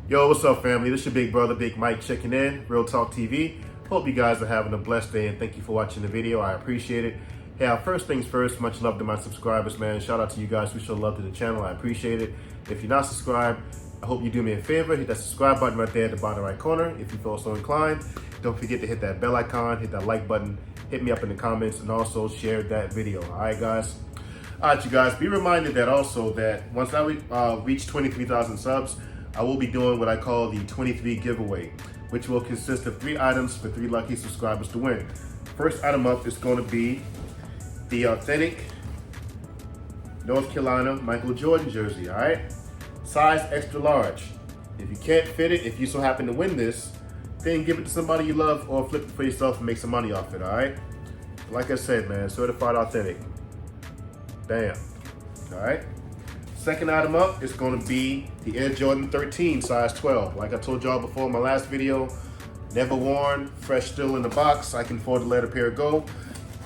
Yo, what's up, family? This is your big brother, Big Mike, checking in, RealTalkTV. Hope you guys are having a blessed day, and thank you for watching the video. I appreciate it. Hey, first things first, much love to my subscribers, man. Shout out to you guys who show love to the channel. I appreciate it. If you're not subscribed, I hope you do me a favor. Hit that subscribe button right there at the bottom right corner. If you feel so inclined, don't forget to hit that bell icon, hit that like button, hit me up in the comments, and also share that video. All right, guys? All right, you guys, be reminded that also that once I reach 23,000 subs, I will be doing what I call the 23 giveaway, which will consist of 3 items for 3 lucky subscribers to win. First item up is going to be the authentic North Carolina Michael Jordan jersey, all right? Size extra large. If you can't fit it, if you so happen to win this, then give it to somebody you love or flip it for yourself and make some money off it, all right? Like I said, man, certified authentic. Bam, all right? Second item up is going to be the Air Jordan 13, size 12. Like I told y'all before in my last video, never worn, fresh still in the box. I can afford to let a pair go.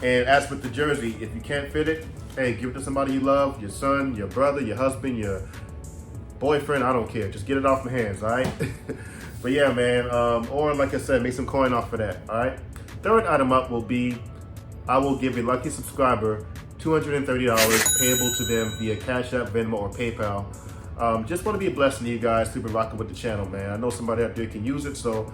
And as with the jersey, if you can't fit it, hey, give it to somebody you love, your son, your brother, your husband, your boyfriend, I don't care. Just get it off my hands, all right? But yeah, man, or like I said, make some coin off of that, all right? Third item up will be, I will give a lucky subscriber $230 payable to them via CashApp, Venmo, or PayPal. Just want to be a blessing to you guys to be rocking with the channel, man. I know somebody out there can use it, so,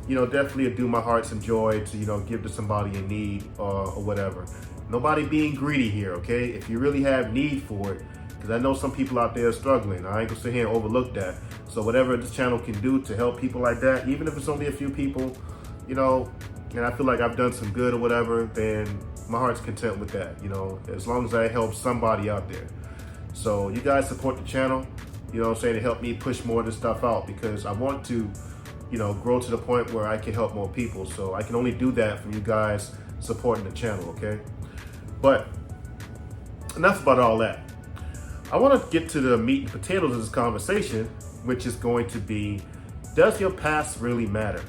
you know, definitely do my heart some joy to, you know, give to somebody in need or whatever. Nobody being greedy here, okay? If you really have need for it, because I know some people out there are struggling. I ain't gonna sit here and overlook that. So whatever this channel can do to help people like that, even if it's only a few people, you know, and I feel like I've done some good or whatever, then my heart's content with that, you know, as long as I help somebody out there. So you guys support the channel, you know what I'm saying, to help me push more of this stuff out, because I want to, you know, grow to the point where I can help more people. So I can only do that from you guys supporting the channel, okay? But enough about all that. I want to get to the meat and potatoes of this conversation, which is going to be, does your past really matter?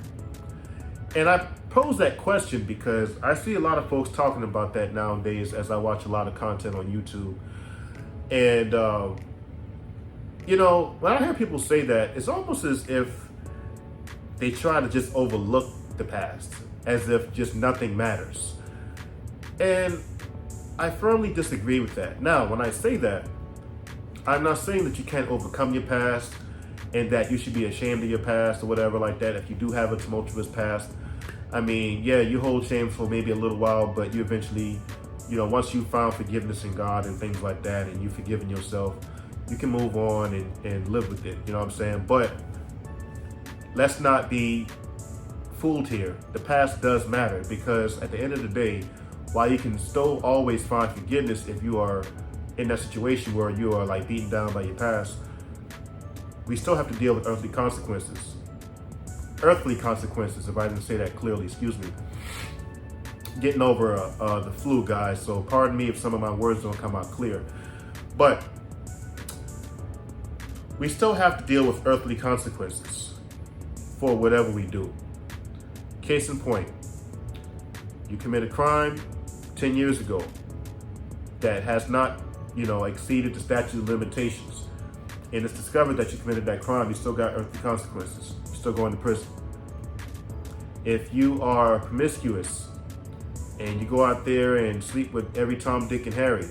And I pose that question because I see a lot of folks talking about that nowadays as I watch a lot of content on YouTube. And, you know, when I hear people say that, it's almost as if they try to just overlook the past, as if just nothing matters. And I firmly disagree with that. Now, when I say that, I'm not saying that you can't overcome your past and that you should be ashamed of your past or whatever like that if you do have a tumultuous past. I mean, yeah, you hold shame for maybe a little while, but you eventually, you know, once you found forgiveness in God and things like that, and you've forgiven yourself, you can move on and live with it, you know what I'm saying? But let's not be fooled here. The past does matter, because at the end of the day, while you can still always find forgiveness if you are in that situation where you are like beaten down by your past, we still have to deal with earthly consequences. Earthly consequences, if I didn't say that clearly, excuse me. Getting over the flu, guys, so pardon me if some of my words don't come out clear. But we still have to deal with earthly consequences for whatever we do. Case in point, you commit a crime 10 years ago that has not, you know, exceeded the statute of limitations, and it's discovered that you committed that crime, you still got earthly consequences. You're still going to prison. If you are promiscuous and you go out there and sleep with every Tom, Dick, and Harry,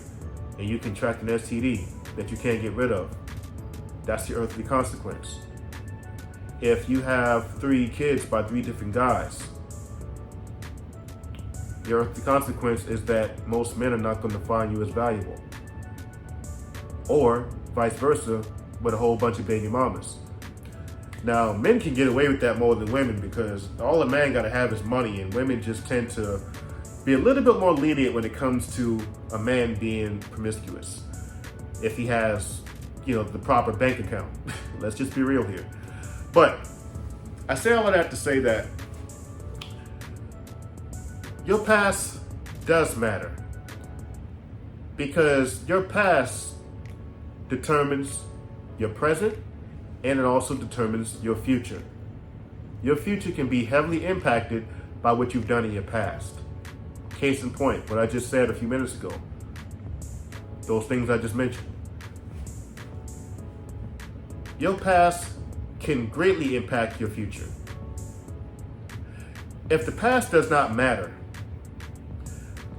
and you contract an STD that you can't get rid of, that's your earthly consequence. If you have 3 kids by 3 different guys, your earthly consequence is that most men are not going to find you as valuable. Or vice versa, with a whole bunch of baby mamas. Now, men can get away with that more than women, because all a man got to have is money, and women just tend to be a little bit more lenient when it comes to a man being promiscuous. If he has, you know, the proper bank account. Let's just be real here. But I say all of that to say that your past does matter, because your past determines your present, and it also determines your future. Your future can be heavily impacted by what you've done in your past. Case in point, what I just said a few minutes ago. Those things I just mentioned. Your past can greatly impact your future. If the past does not matter,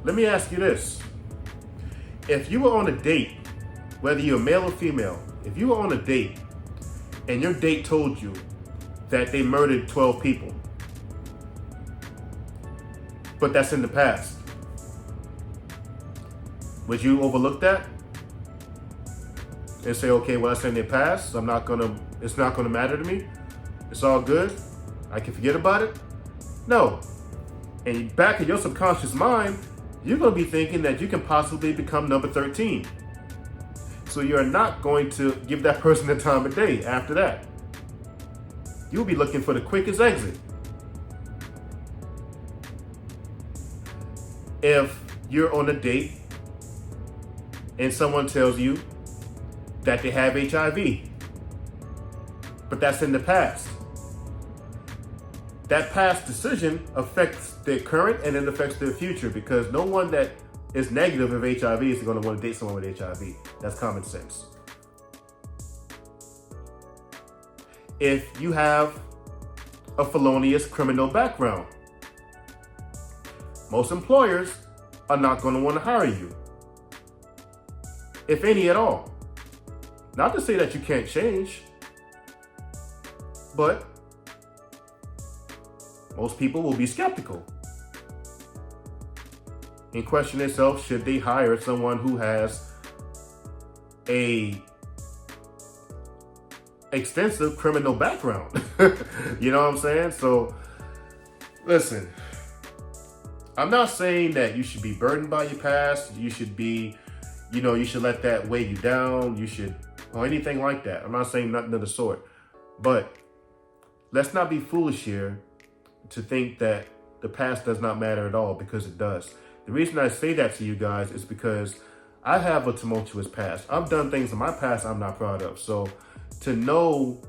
let me ask you this. If you were on a date, whether you're male or female, if you were on a date and your date told you that they murdered 12 people, but that's in the past, would you overlook that and say, okay, well, that's in the past, so it's not gonna matter to me, it's all good, I can forget about it? No. And back in your subconscious mind, you're gonna be thinking that you can possibly become number 13. So you're not going to give that person the time of day after that. You'll be looking for the quickest exit. If you're on a date and someone tells you that they have HIV, but that's in the past, that past decision affects their current and it affects their future, because no one that is negative of HIV is going to want to date someone with HIV. That's common sense. If you have a felonious criminal background, most employers are not going to want to hire you, if any at all. Not to say that you can't change, but most people will be skeptical and question themselves, should they hire someone who has a extensive criminal background? You know what I'm saying? So listen, I'm not saying that you should be burdened by your past. You should be, you should let that weigh you down. Or anything like that. I'm not saying nothing of the sort, but let's not be foolish here to think that the past does not matter at all, because it does. The reason I say that to you guys is because I have a tumultuous past. I've done things in my past I'm not proud of. So to know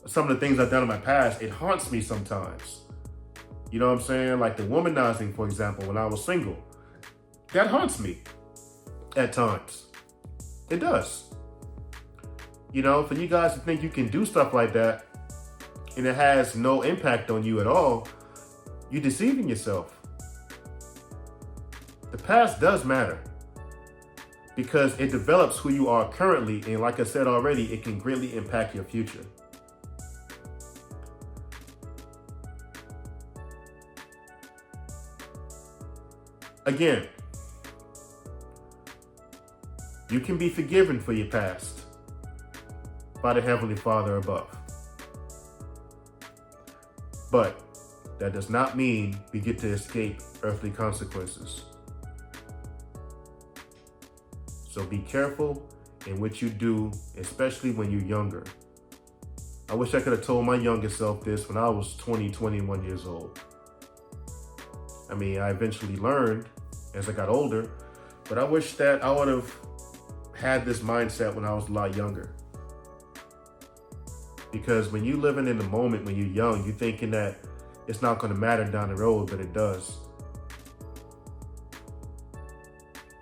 some of the things I've done in my past, it haunts me sometimes. You know what I'm saying? Like the womanizing, for example, when I was single. That haunts me at times. It does. For you guys to think you can do stuff like that and it has no impact on you at all, you're deceiving yourself. The past does matter because it develops who you are currently, and like I said already, it can greatly impact your future. Again, you can be forgiven for your past by the Heavenly Father above. But that does not mean we get to escape earthly consequences. So be careful in what you do, especially when you're younger. I wish I could have told my younger self this when I was 20, 21 years old. I mean, I eventually learned as I got older, but I wish that I would have had this mindset when I was a lot younger. Because when you're living in the moment, when you're young, you're thinking that it's not going to matter down the road, but it does.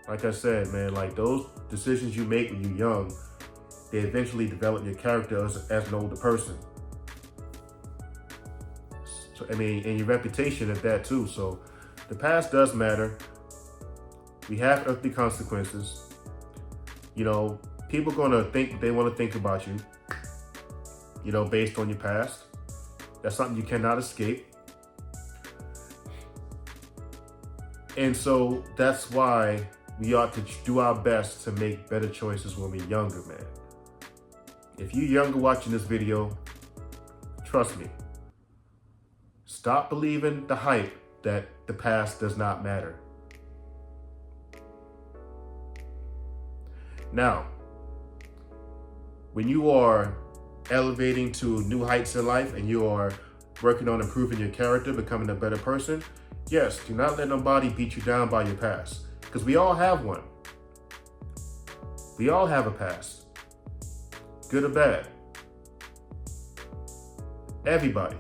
Like I said, man, like those decisions you make when you're young, they eventually develop your character as an older person. So, I mean, and your reputation at that too. So the past does matter. We have earthly consequences. People going to think they want to think about you, based on your past. That's something you cannot escape. And so that's why we ought to do our best to make better choices when we're younger, man. If you're younger watching this video, trust me, stop believing the hype that the past does not matter. Now, when you are elevating to new heights in life and you are working on improving your character, becoming a better person, yes, do not let nobody beat you down by your past, because we all have one. We all have a past, good or bad. Everybody.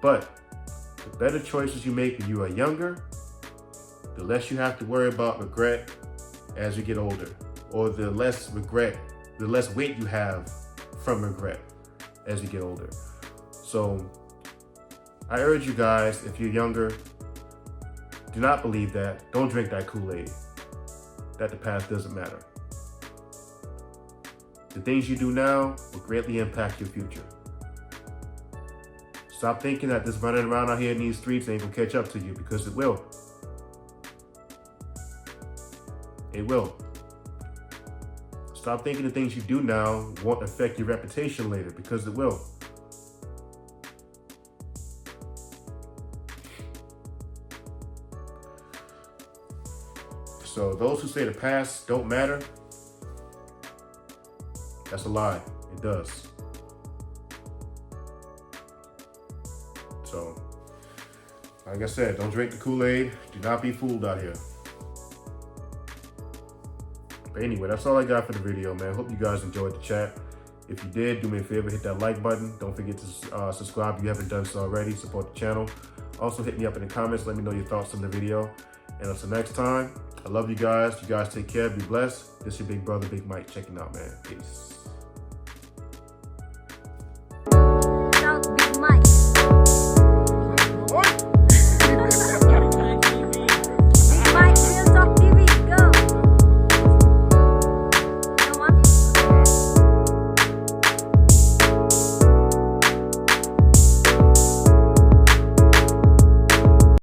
But the better choices you make when you are younger, the less you have to worry about regret as you get older, or the less weight you have from regret as you get older. So I urge you guys, if you're younger, do not believe that. Don't drink that Kool-Aid, that the past doesn't matter. The things you do now will greatly impact your future. Stop thinking that this running around out here in these streets ain't gonna catch up to you, because it will. It will. Stop thinking the things you do now won't affect your reputation later, because it will. So those who say the past don't matter, that's a lie. It does. So, like I said, don't drink the Kool-Aid. Do not be fooled out here. But anyway, that's all I got for the video, man. Hope you guys enjoyed the chat. If you did, do me a favor, hit that like button. Don't forget to subscribe if you haven't done so already. Support the channel. Also, hit me up in the comments. Let me know your thoughts on the video. And until next time, I love you guys. You guys take care. Be blessed. This is your big brother, Big Mike, checking out, man. Peace.